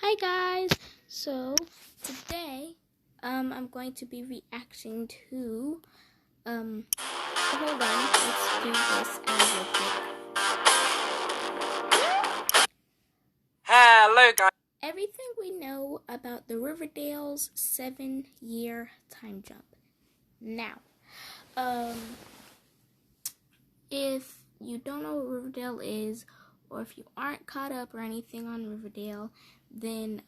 Hi guys! So today I'm going to be reacting to hold on, let's do this real quick. Hello guys! Everything we know about the Riverdale's 7-year time jump. Now, if you don't know what Riverdale is, or if you aren't caught up or anything on Riverdale, then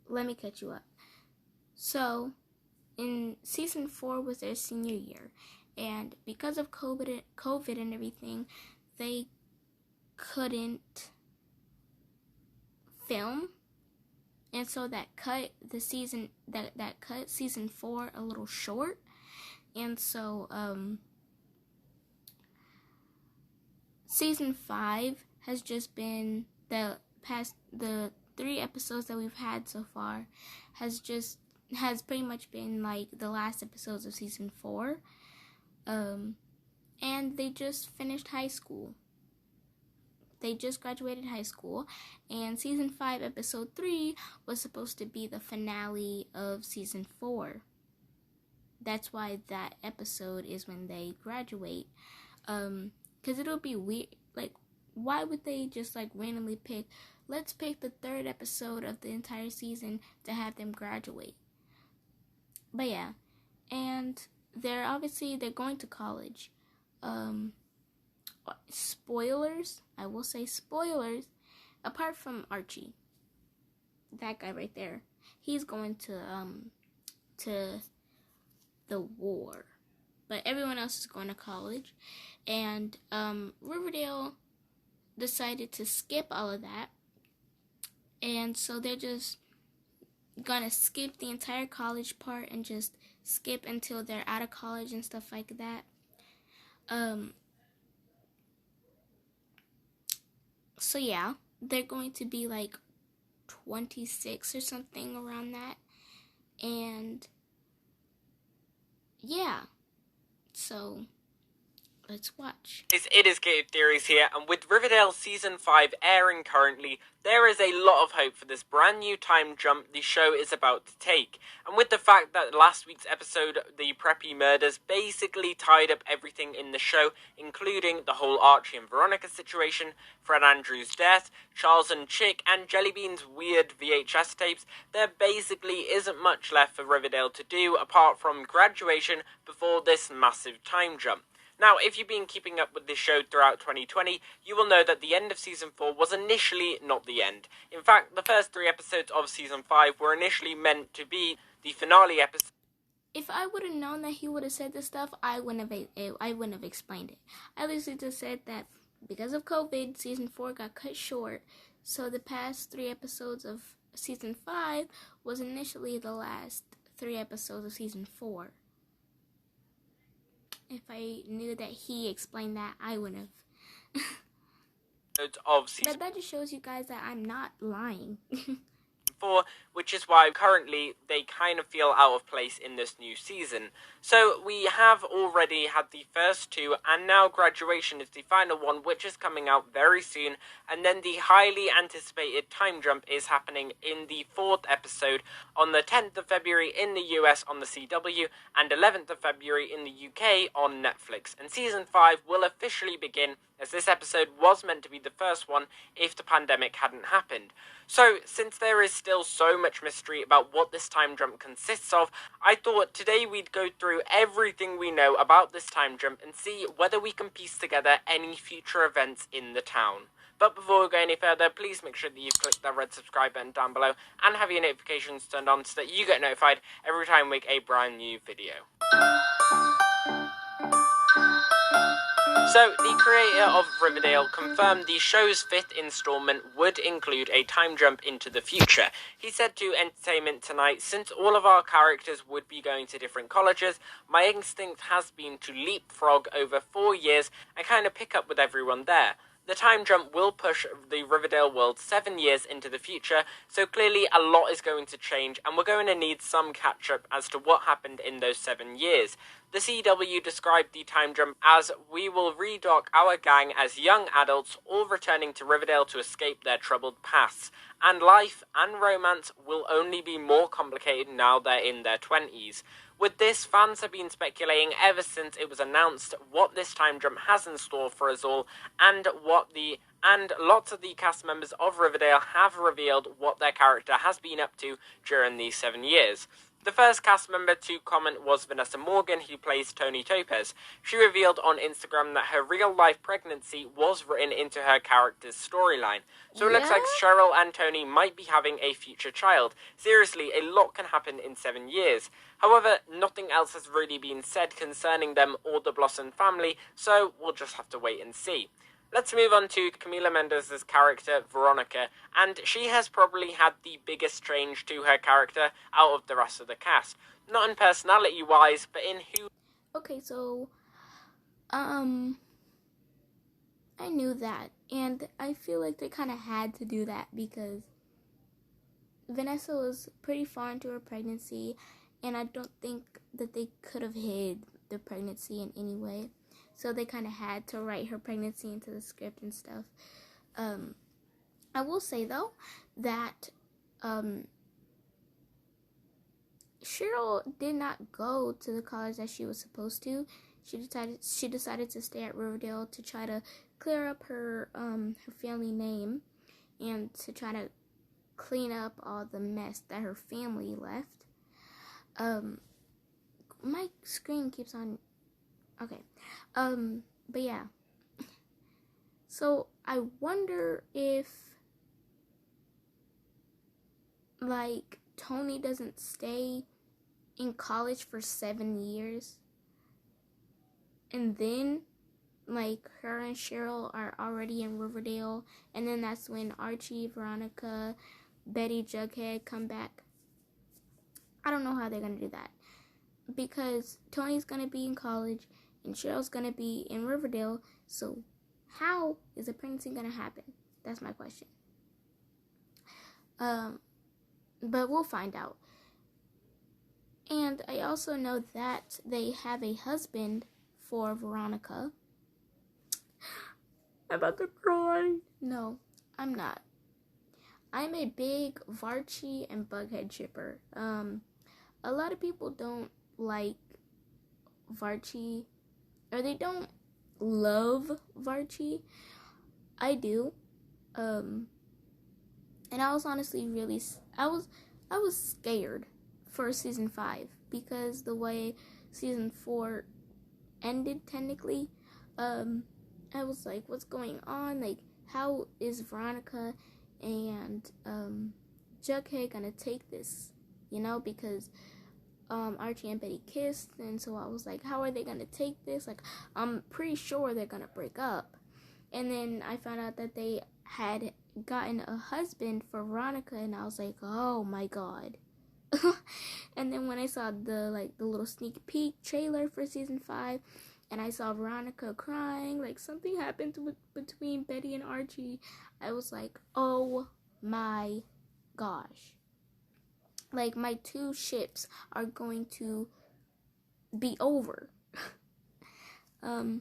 let me catch you up. So, in season 4 was their senior year, and because of COVID and everything, they couldn't film, and so that cut the season that cut season 4 a little short, and so season 5 has just been the 3 episodes that we've had so far has pretty much been like the last episodes of season 4, and they just finished high school. They just graduated high school, and season 5 episode 3 was supposed to be the finale of season 4. That's why that episode is when they graduate, because it'll be weird. Like, why would they just like randomly pick, let's pick the 3rd episode of the entire season to have them graduate? But yeah, and they're going to college. Spoilers, I will say spoilers, apart from Archie, that guy right there, he's going to the war, but everyone else is going to college, and Riverdale decided to skip all of that, and so they're just gonna skip the entire college part and just skip until they're out of college and stuff like that. So yeah, they're going to be like 26 or something around that, and yeah, so let's watch. It is Creative Theories here, and with Riverdale Season 5 airing currently, there is a lot of hope for this brand new time jump the show is about to take. And with the fact that last week's episode, the Preppy murders, basically tied up everything in the show, including the whole Archie and Veronica situation, Fred Andrews' death, Charles and Chick, and Jellybean's weird VHS tapes, there basically isn't much left for Riverdale to do apart from graduation before this massive time jump. Now, if you've been keeping up with this show throughout 2020, you will know that the end of Season 4 was initially not the end. In fact, the first 3 episodes of Season 5 were initially meant to be the finale episode. If I would have known that he would have said this stuff, I wouldn't have explained it. I literally just said that because of COVID, Season 4 got cut short, so the past 3 episodes of Season 5 was initially the last 3 episodes of Season 4. If I knew that he explained that, I wouldn't have. But that just shows you guys that I'm not lying. 4, which is why currently they kind of feel out of place in this new season. So we have already had the first 2, and now graduation is the final one, which is coming out very soon, and then the highly anticipated time jump is happening in the 4th episode on the 10th of February in the US on the CW, and 11th of February in the UK on Netflix. And season 5 will officially begin, as this episode was meant to be the first one if the pandemic hadn't happened. So, since there is still so much mystery about what this time jump consists of, I thought today we'd go through everything we know about this time jump and see whether we can piece together any future events in the town. But before we go any further, please make sure that you've clicked that red subscribe button down below and have your notifications turned on so that you get notified every time we make a brand new video. So, the creator of Riverdale confirmed the show's 5th installment would include a time jump into the future. He said to Entertainment Tonight, "Since all of our characters would be going to different colleges, my instinct has been to leapfrog over 4 years and kind of pick up with everyone there. The time jump will push the Riverdale world 7 years into the future, so clearly a lot is going to change, and we're going to need some catch-up as to what happened in those 7 years. The CW described the time jump as, "We will redock our gang as young adults, all returning to Riverdale to escape their troubled pasts. And life and romance will only be more complicated now they're in their 20s. With this, fans have been speculating ever since it was announced what this time jump has in store for us all, and lots of the cast members of Riverdale have revealed what their character has been up to during these 7 years. The first cast member to comment was Vanessa Morgan, who plays Tony Topaz. She revealed on Instagram that her real-life pregnancy was written into her character's storyline. So it looks like Cheryl and Tony might be having a future child. Seriously, a lot can happen in 7 years. However, nothing else has really been said concerning them or the Blossom family, so we'll just have to wait and see. Let's move on to Camila Mendez's character, Veronica, and she has probably had the biggest change to her character out of the rest of the cast. Not in personality-wise, but in who... Okay, so, I knew that, and I feel like they kind of had to do that because Vanessa was pretty far into her pregnancy, and I don't think that they could have hid the pregnancy in any way. So they kind of had to write her pregnancy into the script and stuff. I will say, though, that Cheryl did not go to the college that she was supposed to. She decided to stay at Riverdale to try to clear up her family name and to try to clean up all the mess that her family left. My screen keeps on... Okay. But yeah. So I wonder if, like, Tony doesn't stay in college for 7 years. And then, like, her and Cheryl are already in Riverdale. And then that's when Archie, Veronica, Betty, Jughead come back. I don't know how they're going to do that. Because Tony's going to be in college and Cheryl's going to be in Riverdale. So how is the pregnancy going to happen? That's my question. But we'll find out. And I also know that they have a husband for Veronica. I'm about to cry. No, I'm not. I'm a big Varchi and Bughead shipper. A lot of people don't like Varchi, or they don't love Varchi. I do. And I was honestly I was scared for season 5 because the way season 4 ended technically. I was like, what's going on? Like, how is Veronica and Jughead gonna take this? You know, because Archie and Betty kissed, and so I was like, how are they gonna take this? Like, I'm pretty sure they're gonna break up. And then I found out that they had gotten a husband for Veronica, and I was like, oh my god. And then when I saw the little sneak peek trailer for season 5, and I saw Veronica crying, like something happened between Betty and Archie, I was like, oh my gosh. Like, my 2 ships are going to be over. But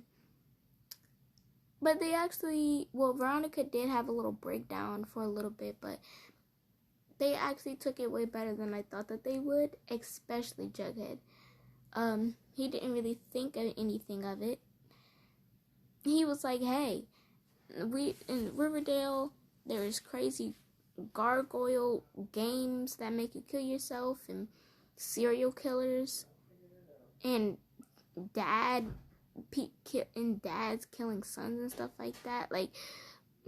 they actually, Veronica did have a little breakdown for a little bit, but they actually took it way better than I thought that they would, especially Jughead. He didn't really think of anything of it. He was like, hey, in Riverdale, there's crazy gargoyle games that make you kill yourself, and serial killers, and dads killing sons and stuff like that. Like,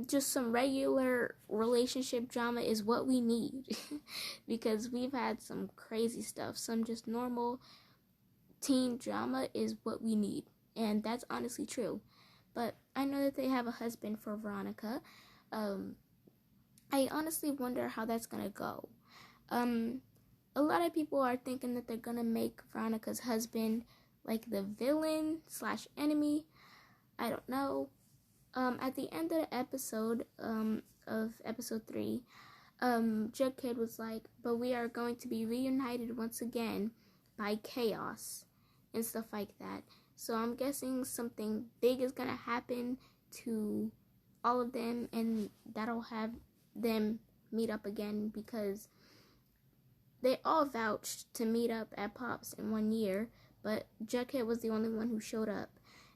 just some regular relationship drama is what we need. Because we've had some crazy stuff. Some just normal teen drama is what we need, and that's honestly true. But I know that they have a husband for Veronica. I honestly wonder how that's gonna go. A lot of people are thinking that they're gonna make Veronica's husband like the villain / enemy. I don't know. At the end of the episode, of episode 3, Jughead was like, but we are going to be reunited once again by chaos. and stuff like that. So I'm guessing something big is gonna happen to all of them, and that'll have them meet up again, because they all vouched to meet up at Pops in 1 year, but Jughead was the only one who showed up.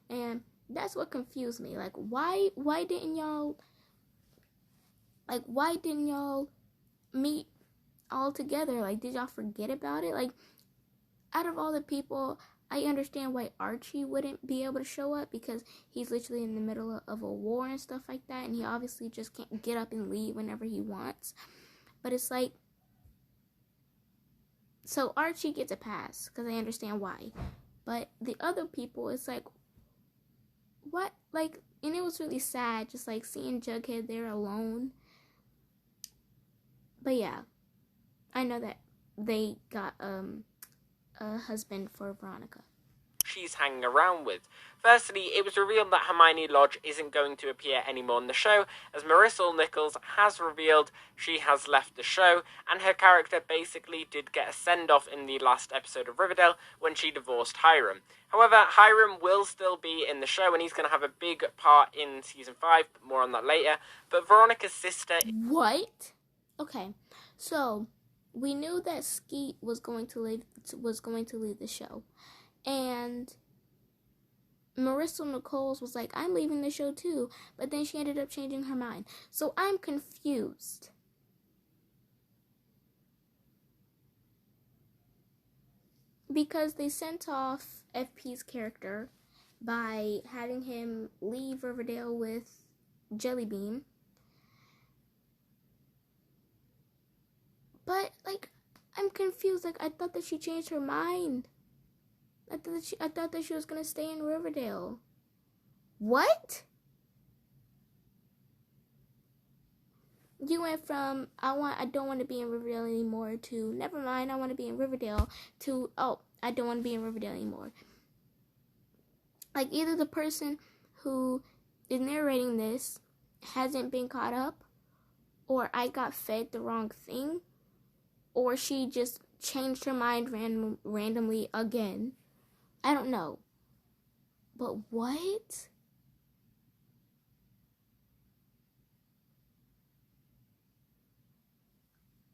And that's what confused me. Like, why didn't y'all meet all together? Like, did y'all forget about it? Like, out of all the people, I understand why Archie wouldn't be able to show up, because he's literally in the middle of a war and stuff like that, and he obviously just can't get up and leave whenever he wants. But it's like, so Archie gets a pass, because I understand why. But the other people, it's like, what? Like, and it was really sad, just like seeing Jughead there alone. But yeah, I know that they got a husband for Veronica. She's hanging around with. Firstly, it was revealed that Hermione Lodge isn't going to appear anymore in the show, as Marissa Nichols has revealed she has left the show, and her character basically did get a send-off in the last episode of Riverdale when she divorced Hiram. However, Hiram will still be in the show, and he's going to have a big part in season 5, but more on that later. But Veronica's sister... What? Okay, so we knew that Skeet was going to leave the show. And Marissa Nichols was like, I'm leaving the show too. But then she ended up changing her mind. So I'm confused. Because they sent off FP's character by having him leave Riverdale with Jellybean. But, like, I'm confused. Like, I thought that she changed her mind. I thought that she was gonna stay in Riverdale. What? You went from I don't want to be in Riverdale anymore to never mind, I want to be in Riverdale to I don't want to be in Riverdale anymore. Like, either the person who is narrating this hasn't been caught up, or I got fed the wrong thing, or she just changed her mind randomly again. I don't know. But what?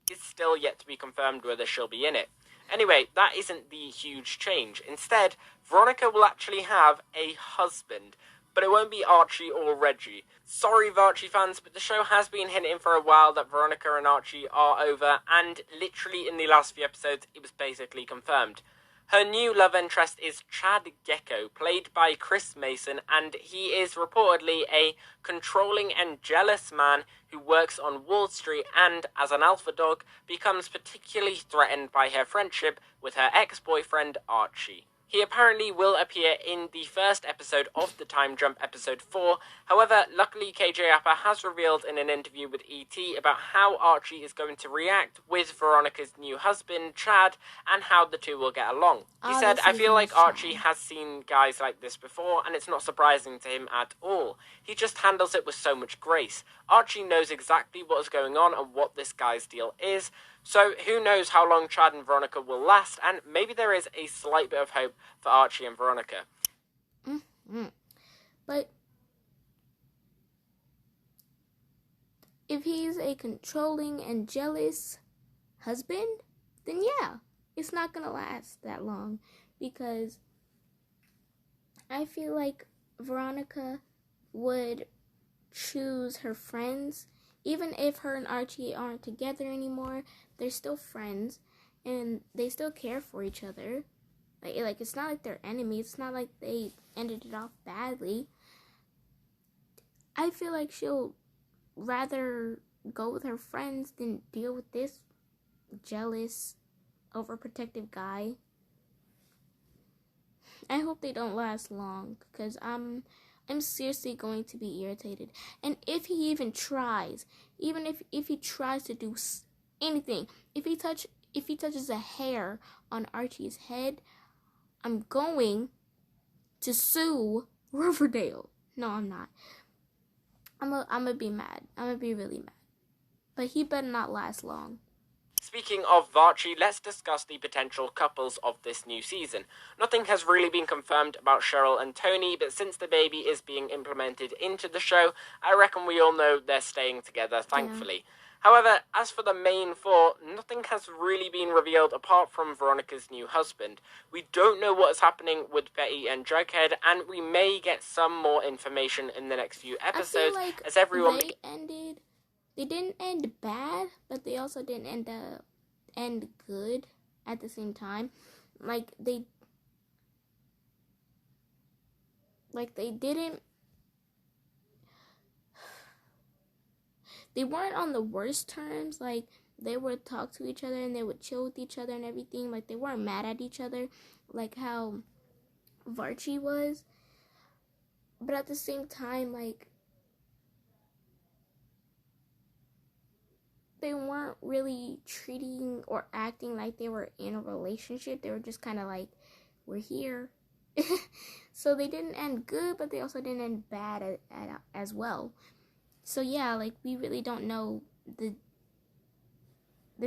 It's still yet to be confirmed whether she'll be in it. Anyway, that isn't the huge change. Instead, Veronica will actually have a husband, but it won't be Archie or Reggie. Sorry, Archie fans, but the show has been hinting for a while that Veronica and Archie are over, and literally in the last few episodes, it was basically confirmed. Her new love interest is Chad Gecko, played by Chris Mason, and he is reportedly a controlling and jealous man who works on Wall Street and, as an alpha dog, becomes particularly threatened by her friendship with her ex-boyfriend Archie. He apparently will appear in the first episode of The Time Jump, episode 4. However, luckily KJ Apa has revealed in an interview with ET about how Archie is going to react with Veronica's new husband, Chad, and how the two will get along. He said, I feel like Archie has seen guys like this before, and it's not surprising to him at all. He just handles it with so much grace. Archie knows exactly what is going on and what this guy's deal is. So who knows how long Chad and Veronica will last, and maybe there is a slight bit of hope for Archie and Veronica. But if he's a controlling and jealous husband, then yeah, it's not gonna last that long, because I feel like Veronica would choose her friends. Even if her and Archie aren't together anymore, they're still friends, and they still care for each other. Like it's not like they're enemies. It's not like they ended it off badly. I feel like she'll rather go with her friends than deal with this jealous, overprotective guy. I hope they don't last long, because I'm seriously going to be irritated. And if he even tries, even if he tries to do anything, if he touches a hair on Archie's head, I'm going to sue Riverdale. No, I'm not. I'm gonna be mad. I'm gonna be really mad. But he better not last long. Speaking of Varchi, let's discuss the potential couples of this new season. Nothing has really been confirmed about Cheryl and Tony, but since the baby is being implemented into the show, I reckon we all know they're staying together, thankfully. Yeah. However, as for the main four, nothing has really been revealed apart from Veronica's new husband. We don't know what is happening with Betty and Jughead, and we may get some more information in the next few episodes. I feel like as everyone they didn't end bad, but they also didn't end good at the same time. They weren't on the worst terms. Like, they would talk to each other and they would chill with each other and everything. Like, they weren't mad at each other like how Varchi was. But at the same time, like, they weren't really treating or acting like they were in a relationship. They were just kind of like, we're here. So they didn't end good, but they also didn't end bad as well. So yeah, like, we really don't know the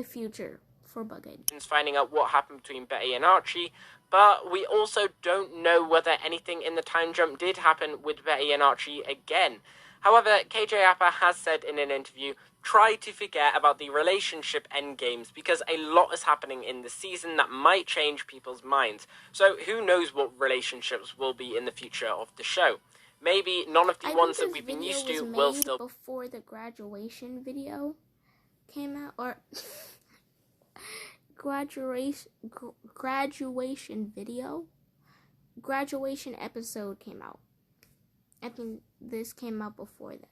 future for Bughead. Finding out what happened between Betty and Archie, but we also don't know whether anything in the time jump did happen with Betty and Archie again. However, KJ Apa has said in an interview, try to forget about the relationship endgames because a lot is happening in the season that might change people's minds. So who knows what relationships will be in the future of the show. Maybe none of the ones that we've been used to will still... before the graduation video came out, or graduation episode came out. I think this came out before that.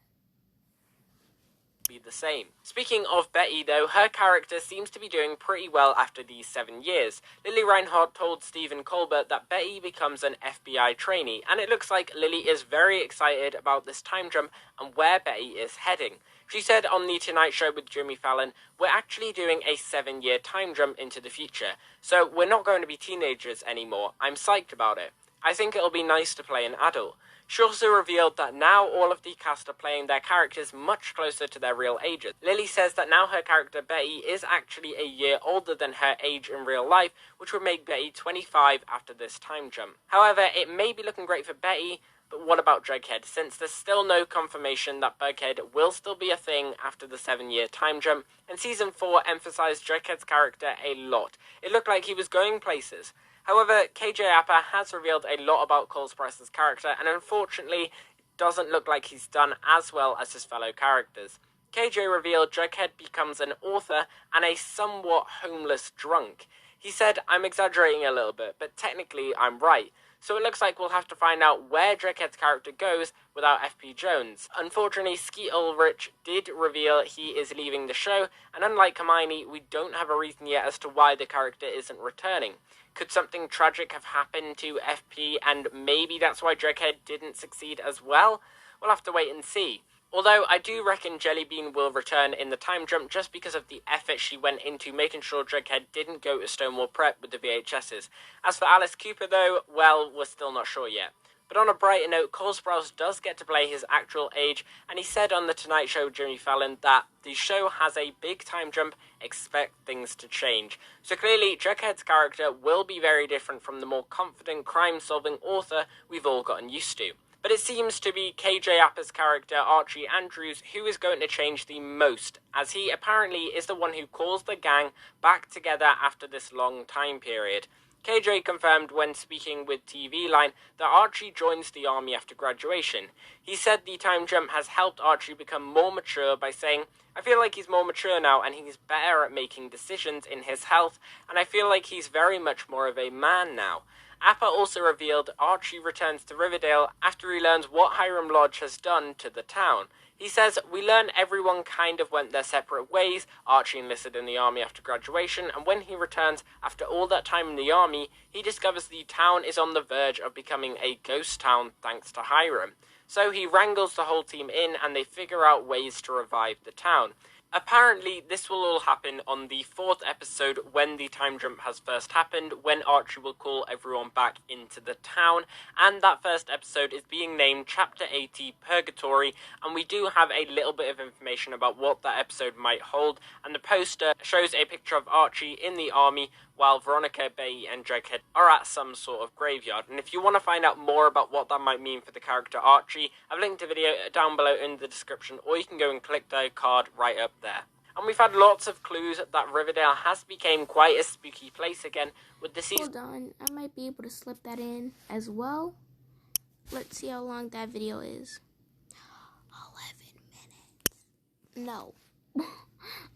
Be the same. Speaking of Betty though, her character seems to be doing pretty well after these 7 years. Lily Reinhardt told Stephen Colbert that Betty becomes an FBI trainee, and it looks like Lily is very excited about this time jump and where Betty is heading. She said on The Tonight Show with Jimmy Fallon, we're actually doing a 7-year time jump into the future, so we're not going to be teenagers anymore. I'm psyched about it. I think it'll be nice to play an adult. She also revealed that now all of the cast are playing their characters much closer to their real ages. Lily says that now her character Betty is actually a year older than her age in real life, which would make Betty 25 after this time jump. However, it may be looking great for Betty, but what about Jughead, since there's still no confirmation that Bughead will still be a thing after the 7-year time jump, and Season 4 emphasised Jughead's character a lot. It looked like he was going places. However, KJ Apa has revealed a lot about Cole Sprouse' character, and unfortunately, it doesn't look like he's done as well as his fellow characters. KJ revealed Jughead becomes an author and a somewhat homeless drunk. He said, I'm exaggerating a little bit, but technically I'm right. So it looks like we'll have to find out where Jughead's character goes without FP Jones. Unfortunately, Skeet Ulrich did reveal he is leaving the show, and unlike Hermione, we don't have a reason yet as to why the character isn't returning. Could something tragic have happened to FP, and maybe that's why Jughead didn't succeed as well? We'll have to wait and see. Although I do reckon Jellybean will return in the time jump just because of the effort she went into making sure Jughead didn't go to Stonewall Prep with the VHSs. As for Alice Cooper though, well, we're still not sure yet. But on a brighter note, Cole Sprouse does get to play his actual age, and he said on The Tonight Show with Jimmy Fallon that the show has a big time jump, expect things to change. So clearly, Jughead's character will be very different from the more confident crime-solving author we've all gotten used to. But it seems to be KJ Apa's character, Archie Andrews, who is going to change the most, as he apparently is the one who calls the gang back together after this long time period. KJ confirmed when speaking with TV Line that Archie joins the army after graduation. He said the time jump has helped Archie become more mature by saying, I feel like he's more mature now and he's better at making decisions in his health, and I feel like he's very much more of a man now. Apa also revealed Archie returns to Riverdale after he learns what Hiram Lodge has done to the town. He says, we learn everyone kind of went their separate ways. Archie enlisted in the army after graduation, and when he returns after all that time in the army, he discovers the town is on the verge of becoming a ghost town thanks to Hiram. So he wrangles the whole team in, and they figure out ways to revive the town. Apparently, this will all happen on the 4th episode when the time jump has first happened, when Archie will call everyone back into the town, and that first episode is being named Chapter 80 Purgatory, and we do have a little bit of information about what that episode might hold, and the poster shows a picture of Archie in the army while Veronica, Betty, and Jughead are at some sort of graveyard. And if you want to find out more about what that might mean for the character Archie, I've linked a video down below in the description, or you can go and click the card right up there. And we've had lots of clues that Riverdale has become quite a spooky place again with the season. Hold on, I might be able to slip that in as well. Let's see how long that video is. 11 minutes. No.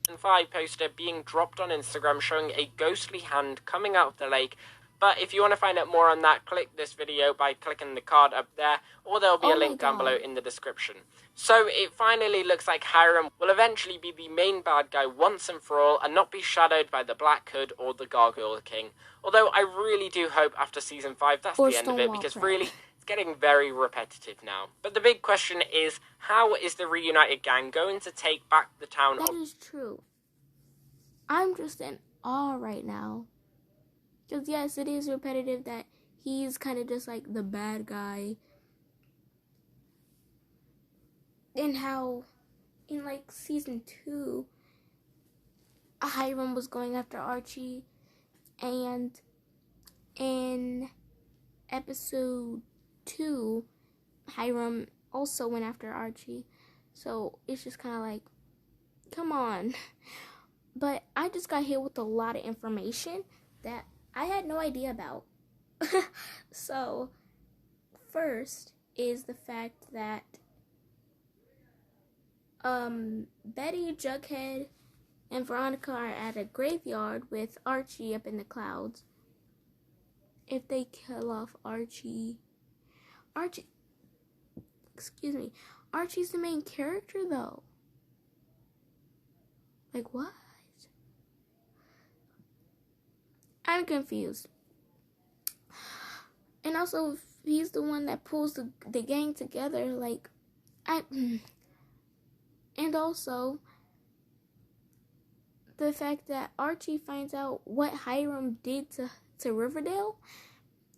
Season 5 poster being dropped on Instagram showing a ghostly hand coming out of the lake. But if you want to find out more on that, click this video by clicking the card up there, or there'll be a link down below in the description. So it finally looks like Hiram will eventually be the main bad guy once and for all, and not be shadowed by the Black Hood or the Gargoyle King. Although I really do hope after Season 5 that's the end of it, because really, it's getting very repetitive now. But the big question is, how is the reunited gang going to take back the town? That is true. I'm just in awe right now. Because yes, it is repetitive that he's kind of just like the bad guy. And how in like Season 2, Hiram was going after Archie. And in Episode 2, Hiram also went after Archie. So it's just kind of like, come on. But I just got hit with a lot of information that I had no idea about. So, first is the fact that Betty, Jughead, and Veronica are at a graveyard with Archie up in the clouds. If they kill off Archie's the main character though. Like what? I'm confused. And also, if he's the one that pulls the gang together, like, and also, the fact that Archie finds out what Hiram did to Riverdale,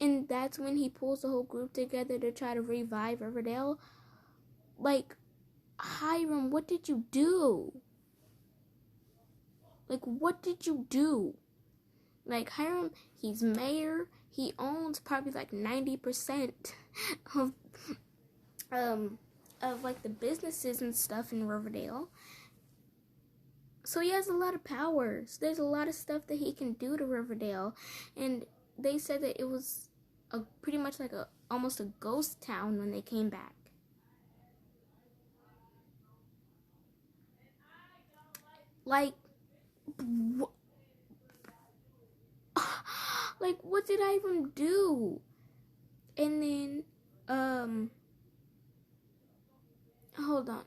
and that's when he pulls the whole group together to try to revive Riverdale. Like, Hiram, what did you do? Like, what did you do? Like, Hiram, he's mayor. He owns probably like 90% of like the businesses and stuff in Riverdale. So he has a lot of powers. There's a lot of stuff that he can do to Riverdale. And they said that it was pretty much like almost a ghost town when they came back. Like, like, what did I even do? And then, hold on.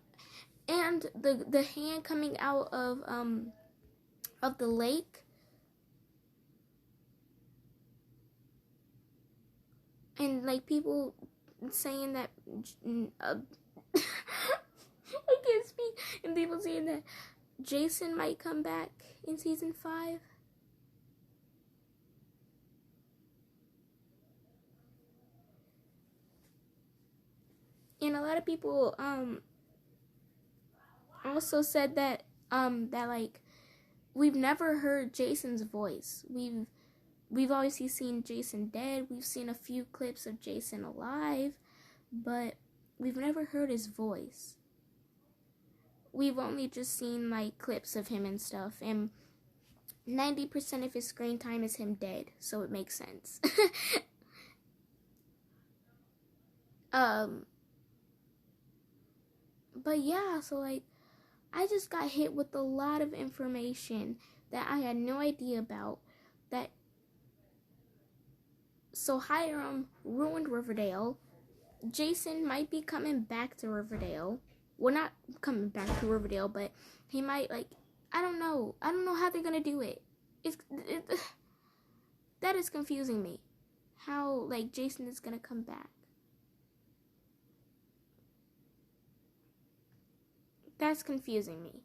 And the hand coming out of the lake. And, like, people saying that, I can't speak. And people saying that Jason might come back in Season 5. And a lot of people also said that like we've never heard Jason's voice. We've obviously seen Jason dead. We've seen a few clips of Jason alive, but we've never heard his voice. We've only just seen like clips of him and stuff, and 90% of his screen time is him dead, so it makes sense. But yeah, so like, I just got hit with a lot of information that I had no idea about. So Hiram ruined Riverdale. Jason might be coming back to Riverdale. Well, not coming back to Riverdale, but he might, like, I don't know. I don't know how they're gonna do it. That is confusing me. How, like, Jason is gonna come back. That's confusing me.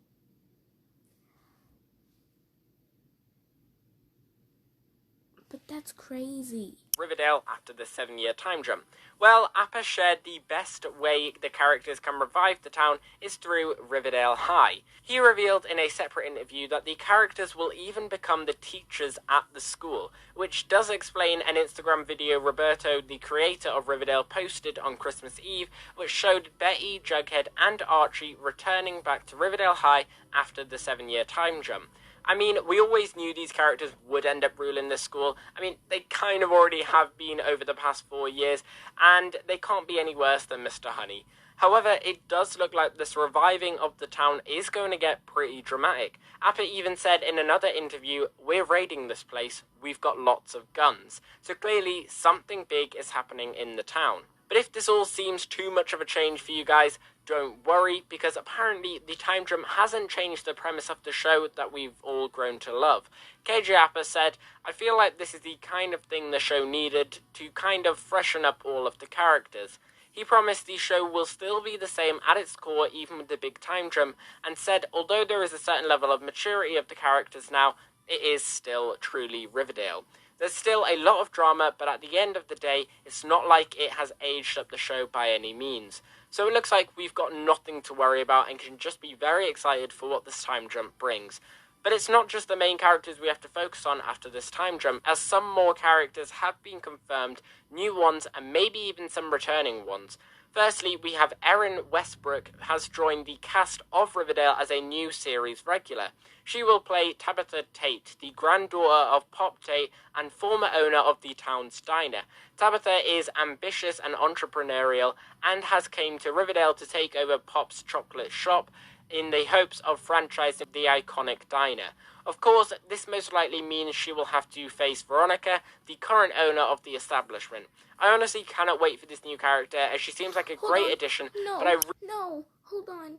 But that's crazy. Riverdale after the 7-year time jump? Well, Appa shared the best way the characters can revive the town is through Riverdale High. He revealed in a separate interview that the characters will even become the teachers at the school, which does explain an Instagram video Roberto, the creator of Riverdale, posted on Christmas Eve, which showed Betty, Jughead, and Archie returning back to Riverdale High after the 7-year time jump. I mean, we always knew these characters would end up ruling this school. I mean, they kind of already have been over the past 4 years, and they can't be any worse than Mr. Honey. However, it does look like this reviving of the town is going to get pretty dramatic. Appa even said in another interview, "We're raiding this place, we've got lots of guns." So clearly, something big is happening in the town. But if this all seems too much of a change for you guys, don't worry, because apparently the time jump hasn't changed the premise of the show that we've all grown to love. KJ Appa said, "I feel like this is the kind of thing the show needed to kind of freshen up all of the characters." He promised the show will still be the same at its core even with the big time jump, and said although there is a certain level of maturity of the characters now, it is still truly Riverdale. There's still a lot of drama, but at the end of the day, it's not like it has aged up the show by any means. So it looks like we've got nothing to worry about and can just be very excited for what this time jump brings. But it's not just the main characters we have to focus on after this time jump, as some more characters have been confirmed, new ones, and maybe even some returning ones. Firstly, we have Erin Westbrook has joined the cast of Riverdale as a new series regular. She will play Tabitha Tate, the granddaughter of Pop Tate and former owner of the town's diner. Tabitha is ambitious and entrepreneurial and has came to Riverdale to take over Pop's chocolate shop in the hopes of franchising the iconic diner. Of course, this most likely means she will have to face Veronica, the current owner of the establishment. I honestly cannot wait for this new character, as she seems like a great addition. No, hold on.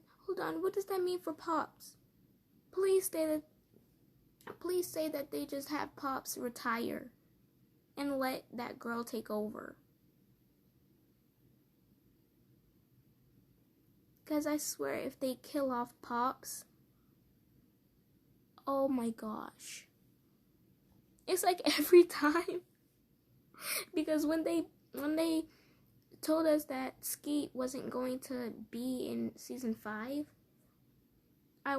What does that mean for Pops? Please say that they just have Pops retire and let that girl take over. Because I swear if they kill off Pops, oh my gosh. It's like every time. Because when they told us that Skeet wasn't going to be in season 5, I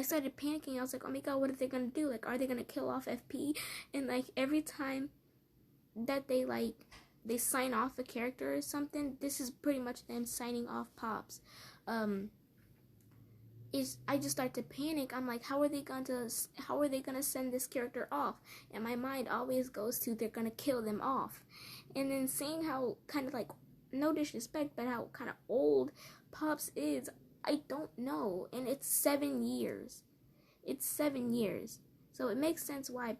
started panicking. I was like, oh my god, what are they going to do? Like, are they going to kill off FP? And like every time that they sign off a character or something, this is pretty much them signing off Pops. I just start to panic. I'm like, how are they gonna send this character off? And my mind always goes to they're gonna kill them off. And then seeing how kind of like, no disrespect, but how kind of old Pops is, I don't know. And it's 7 years. So it makes sense why,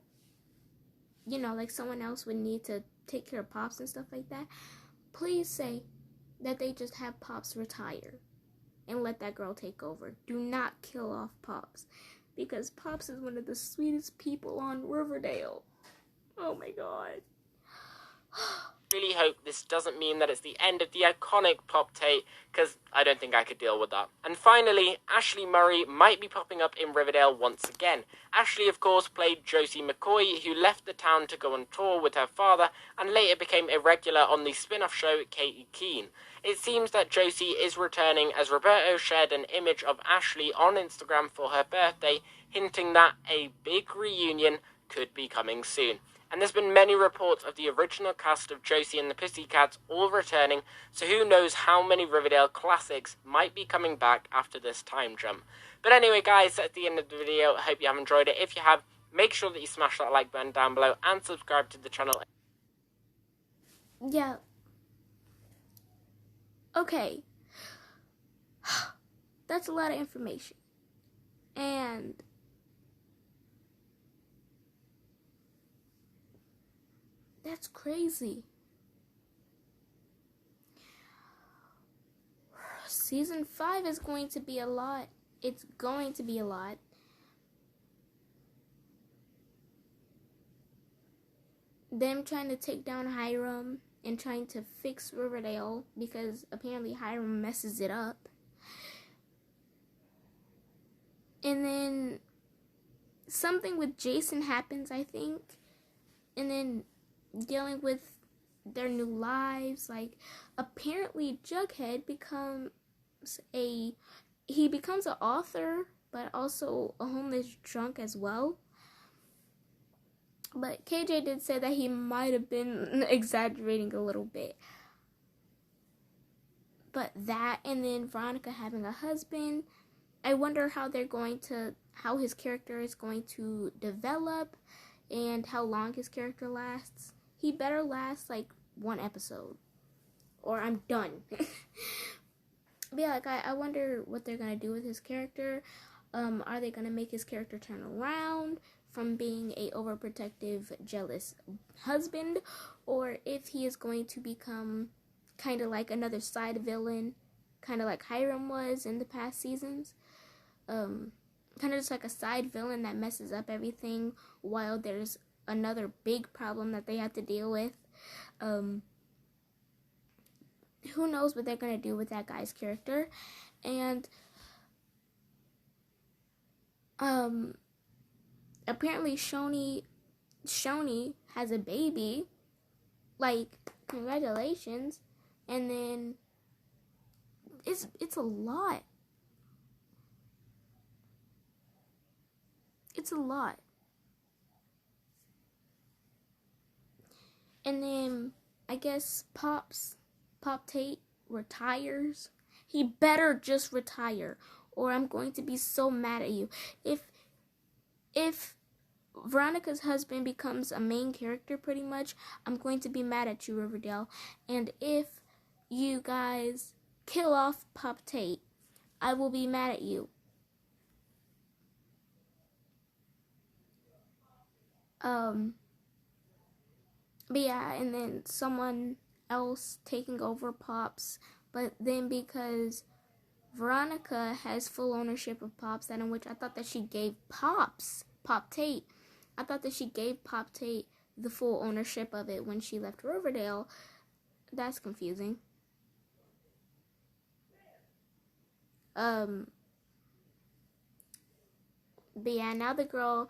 like someone else would need to take care of Pops and stuff like that. Please say that they just have Pops retire and let that girl take over. Do not kill off Pops, because Pops is one of the sweetest people on Riverdale. Oh my god. Really hope this doesn't mean that it's the end of the iconic Pop Tate, because I don't think I could deal with that. And finally, Ashley Murray might be popping up in Riverdale once again. Ashley, of course, played Josie McCoy, who left the town to go on tour with her father, and later became a regular on the spin-off show Katie Keene. It seems that Josie is returning, as Roberto shared an image of Ashley on Instagram for her birthday, hinting that a big reunion could be coming soon. And there's been many reports of the original cast of Josie and the Pussycats all returning, so who knows how many Riverdale classics might be coming back after this time jump. But anyway guys, that's the end of the video. I hope you have enjoyed it. If you have, make sure that you smash that like button down below and subscribe to the channel. Yeah. Okay. That's a lot of information. And that's crazy. Season 5 is going to be a lot. It's going to be a lot. Them trying to take down Hiram and trying to fix Riverdale, because apparently Hiram messes it up. And then something with Jason happens, I think. and then dealing with their new lives. Like, apparently Jughead becomes an author, but also a homeless drunk as well. But KJ did say that he might have been exaggerating a little bit. But that, and then Veronica having a husband, I wonder how his character is going to develop and how long his character lasts. He better last like one episode or I'm done. But yeah, like I wonder what they're gonna do with his character. Are they gonna make his character turn around from being a overprotective, jealous husband, or if he is going to become kind of like another side villain, kind of like Hiram was in the past seasons. Kind of just like a side villain that messes up everything while there's another big problem that they have to deal with. Who knows what they're going to do with that guy's character. And apparently Shoni has a baby. Like, congratulations. And then it's a lot. It's a lot. And then I guess Pop Tate retires. He better just retire, or I'm going to be so mad at you. If Veronica's husband becomes a main character pretty much, I'm going to be mad at you, Riverdale. And if you guys kill off Pop Tate, I will be mad at you. But yeah, and then someone else taking over Pops, but then because Veronica has full ownership of Pops, that in which I thought that she gave Pop Tate the full ownership of it when she left Riverdale. That's confusing. But yeah, now the girl,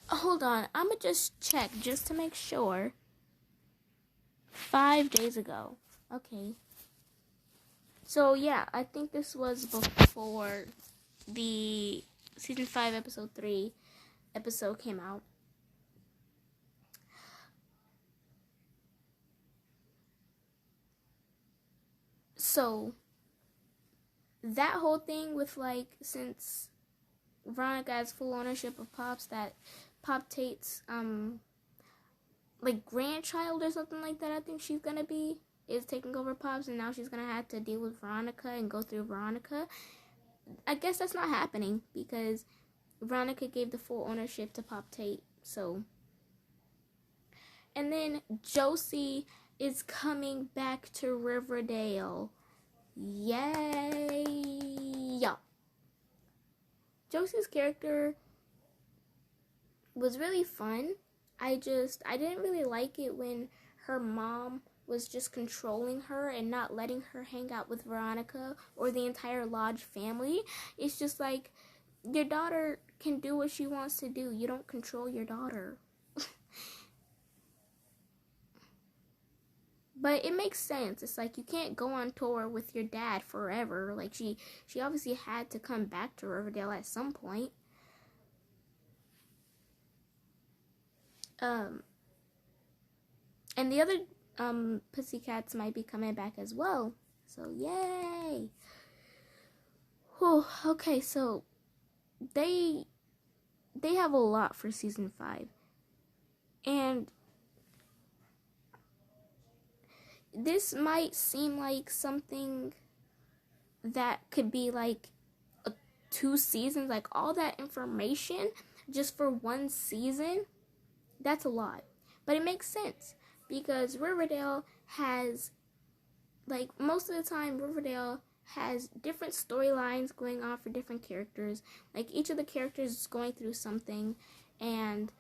hold on, I'ma just check just to make sure. 5 days ago. Okay. So yeah, I think this was before the season 5 episode 3 episode came out. So that whole thing with like, since Veronica has full ownership of Pops, that Pop Tate's like grandchild or something like that, I think she's gonna be, is taking over Pops, and now she's gonna have to deal with Veronica and go through Veronica. I guess that's not happening because Veronica gave the full ownership to Pop Tate. So, and then Josie is coming back to Riverdale. Yay! Yeah. Josie's character was really fun. I didn't really like it when her mom was just controlling her and not letting her hang out with Veronica or the entire Lodge family. It's just like, your daughter can do what she wants to do. You don't control your daughter. But it makes sense. It's like, you can't go on tour with your dad forever. Like, she obviously had to come back to Riverdale at some point. And the other Pussycats might be coming back as well. So yay! Whew, okay, so they have a lot for season 5. And this might seem like something that could be like 2 seasons, like all that information just for 1 season. That's a lot. But it makes sense because Riverdale has, like, most of the time Riverdale has different storylines going on for different characters. Like, each of the characters is going through something, and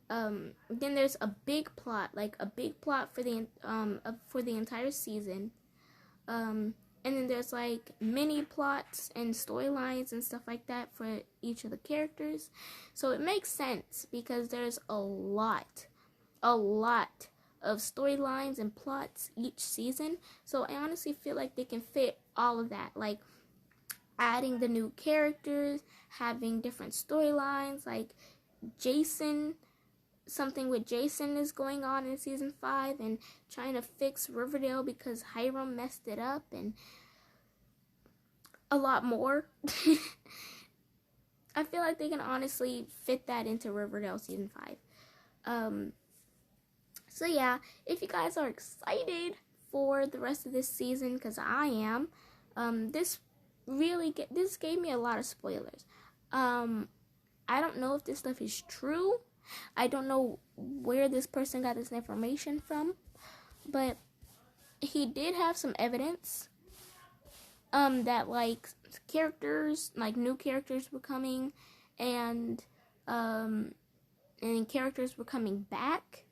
then there's a big plot, like a big plot for the entire season. And then there's like mini plots and storylines and stuff like that for each of the characters. So it makes sense because there's a lot a lot of storylines and plots each season. So I honestly feel like they can fit all of that, like adding the new characters, having different storylines, like Jason, something with Jason is going on in season 5, and trying to fix Riverdale because Hiram messed it up, and a lot more. I feel like they can honestly fit that into Riverdale season 5. So yeah, if you guys are excited for the rest of this season, because I am, this gave me a lot of spoilers. I don't know if this stuff is true. I don't know where this person got this information from, but he did have some evidence that like characters, like new characters were coming, and characters were coming back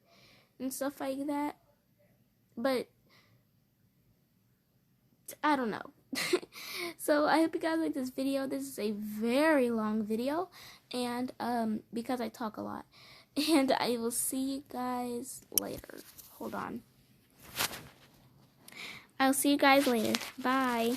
and stuff like that. But I don't know. So I hope you guys like this video. This is a very long video, and because I talk a lot. And I will see you guys later. Hold on. I'll see you guys later. Bye.